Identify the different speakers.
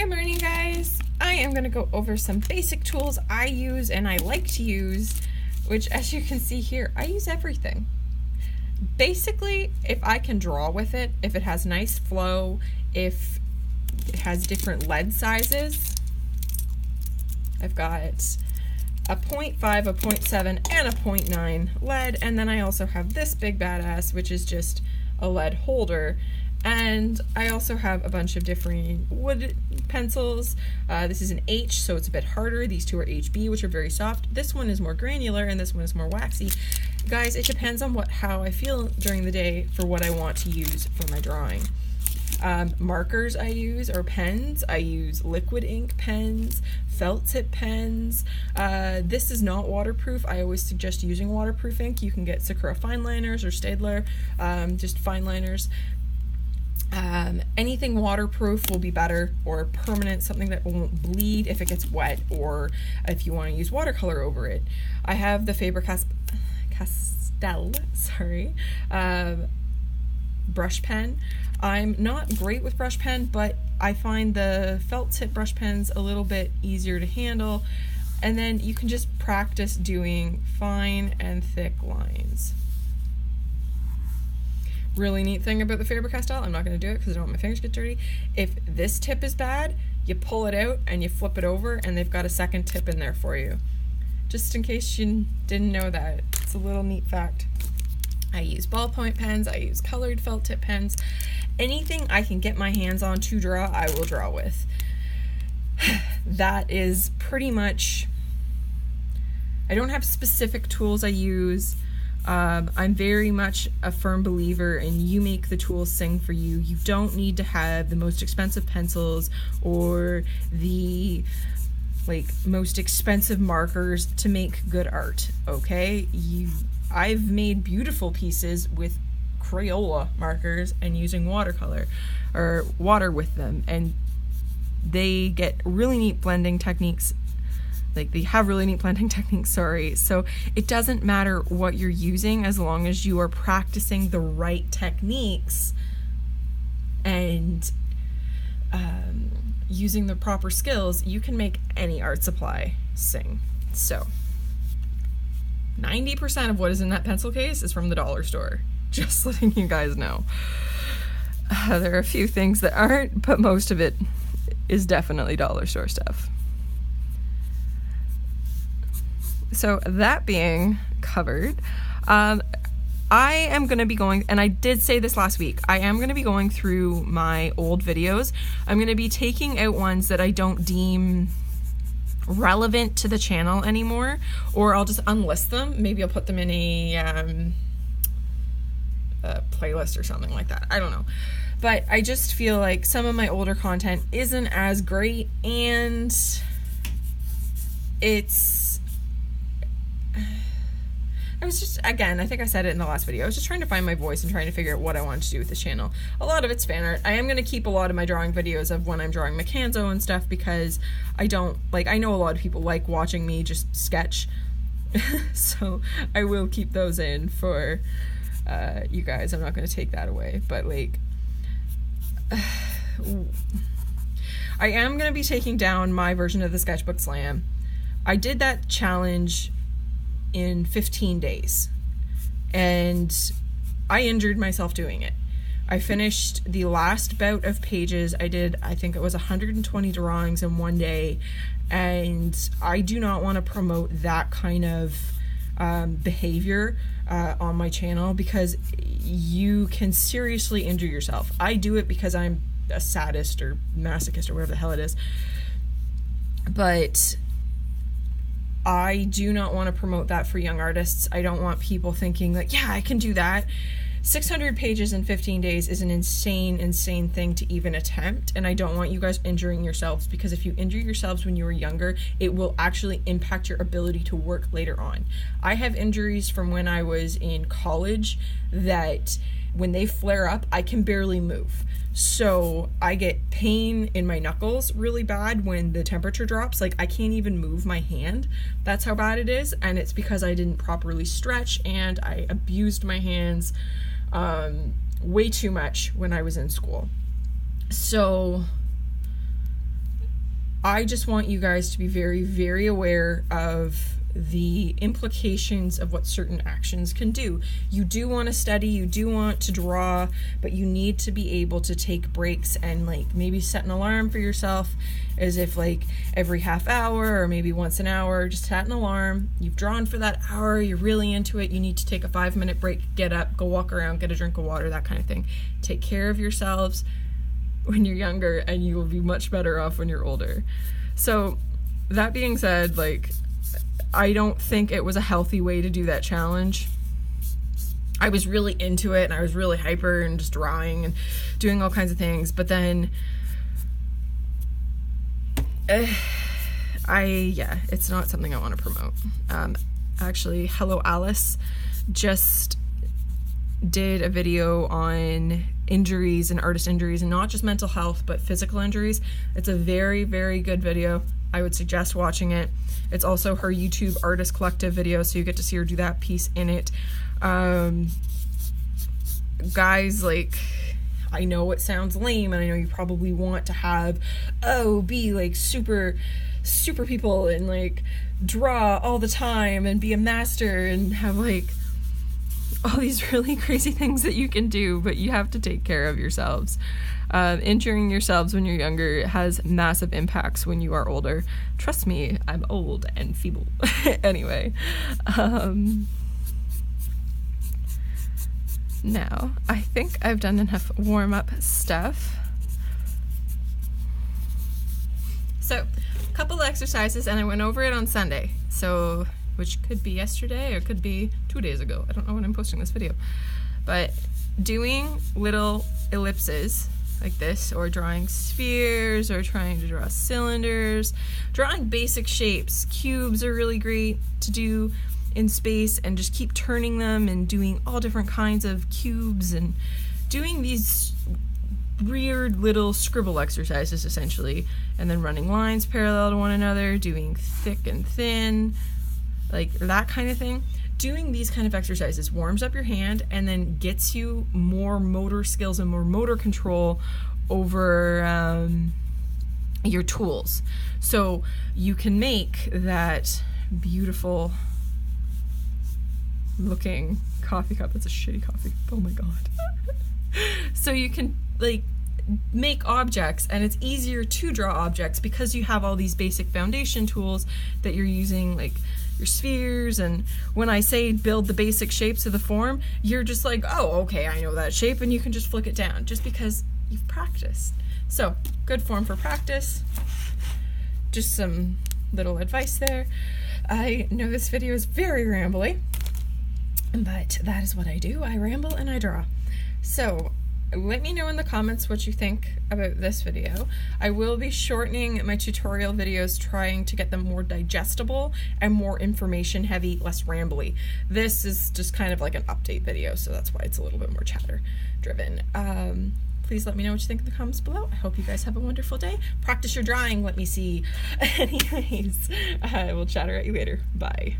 Speaker 1: Good morning, guys. I am going to go over some basic tools I use and I like to use, which, as you can see here, I use everything. Basically, if I can draw with it, if it has nice flow, if it has different lead sizes, I've got a 0.5, a 0.7, and a 0.9 lead, and then I also have this big badass, which is just a lead holder. And I also have a bunch of different wood pencils. This is an H, so it's a bit harder. These two are HB, which are very soft. This one is more granular, and this one is more waxy. Guys, it depends on how I feel during the day for what I want to use for my drawing. Markers I use are pens. I use liquid ink pens, felt tip pens. This is not waterproof. I always suggest using waterproof ink. You can get Sakura fine liners or Staedtler, just fine liners. Anything waterproof will be better, or permanent, something that won't bleed if it gets wet, or if you want to use watercolor over it. I have the Faber-Castell, brush pen. I'm not great with brush pen, but I find the felt tip brush pens a little bit easier to handle, and then you can just practice doing fine and thick lines. Really neat thing about the Faber-Castell, I'm not going to do it because I don't want my fingers to get dirty. If this tip is bad, you pull it out and you flip it over, and they've got a second tip in there for you. Just in case you didn't know that. It's a little neat fact. I use ballpoint pens, I use colored felt tip pens. Anything I can get my hands on to draw, I will draw with. That is pretty much... I don't have specific tools I use. I'm very much a firm believer in you make the tools sing for you. You don't need to have the most expensive pencils or the most expensive markers to make good art, okay? I've made beautiful pieces with Crayola markers and using watercolor or water with them, and they get really neat blending techniques. They have really neat blending techniques, so it doesn't matter what you're using as long as you are practicing the right techniques and using the proper skills. You can make any art supply sing. So 90% of what is in that pencil case is from the dollar store, just letting you guys know. There are a few things that aren't, but most of it is definitely dollar store stuff. So that being covered, I am going to be going, and I did say this last week, I am going to be going through my old videos. I'm going to be taking out ones that I don't deem relevant to the channel anymore, or I'll just unlist them. Maybe I'll put them in a playlist or something like that. I don't know. But I just feel like some of my older content isn't as great, and I was just, again, I think I said it in the last video, I was just trying to find my voice and trying to figure out what I wanted to do with this channel. A lot of it's fan art. I am going to keep a lot of my drawing videos of when I'm drawing Mecanzo and stuff, because I know a lot of people like watching me just sketch, so I will keep those in for you guys. I'm not going to take that away, but I am going to be taking down my version of the Sketchbook Slam. I did that challenge in 15 days, and I injured myself doing it. I finished the last bout of pages. I think it was 120 drawings in one day, and I do not want to promote that kind of behavior on my channel, because you can seriously injure yourself. I do it because I'm a sadist or masochist or whatever the hell it is, but I do not want to promote that for young artists. I don't want people thinking yeah, I can do that. 600 pages in 15 days is an insane thing to even attempt, and I don't want you guys injuring yourselves, because if you injure yourselves when you were younger, it will actually impact your ability to work later on. I have injuries from when I was in college that when they flare up, I can barely move. So I get pain in my knuckles really bad when the temperature drops. I can't even move my hand. That's how bad it is. And it's because I didn't properly stretch, and I abused my hands way too much when I was in school. So I just want you guys to be very, very aware of the implications of what certain actions can do. You do want to study, you do want to draw, but you need to be able to take breaks and like maybe set an alarm for yourself, as if like every half hour or maybe once an hour, just set an alarm. You've drawn for that hour, you're really into it, you need to take a 5-minute break, get up, go walk around, get a drink of water, that kind of thing. Take care of yourselves when you're younger, and you will be much better off when you're older. So that being said, like, I don't think it was a healthy way to do that challenge. I was really into it and I was really hyper and just drawing and doing all kinds of things, but then it's not something I want to promote. Actually, HulloAlice just did a video on injuries and artist injuries, and not just mental health but physical injuries. It's a very, very good video. I would suggest watching it. It's also her YouTube Artist Collective video, so you get to see her do that piece in it. Guys, like, I know it sounds lame, and I know you probably want to have, be like super people and like draw all the time and be a master and have like all these really crazy things that you can do, but you have to take care of yourselves. Injuring yourselves when you're younger has massive impacts when you are older. Trust me, I'm old and feeble. Anyway, now I think I've done enough warm-up stuff. So, a couple exercises, and I went over it on Sunday. So, which could be yesterday or could be 2 days ago. I don't know when I'm posting this video. But doing little ellipses like this, or drawing spheres, or trying to draw cylinders, drawing basic shapes. Cubes are really great to do in space, and just keep turning them and doing all different kinds of cubes and doing these weird little scribble exercises essentially, and then running lines parallel to one another, doing thick and thin, like that kind of thing. Doing these kind of exercises warms up your hand and then gets you more motor skills and more motor control over your tools. So you can make that beautiful looking coffee cup. That's a shitty coffee. Oh my god. So you can like make objects, and it's easier to draw objects because you have all these basic foundation tools that you're using, like your spheres. And when I say build the basic shapes of the form, you're just like, oh, okay, I know that shape, and you can just flick it down just because you've practiced. So good form for practice. Just some little advice there. I know this video is very rambly, but that is what I do. I ramble and I draw. So let me know in the comments what you think about this video. I will be shortening my tutorial videos, trying to get them more digestible and more information heavy, less rambly. This is just kind of like an update video, so that's why it's a little bit more chatter driven. Please let me know what you think in the comments below. I hope you guys have a wonderful day. Practice your drawing, let me see. Anyways, I will chatter at you later. Bye.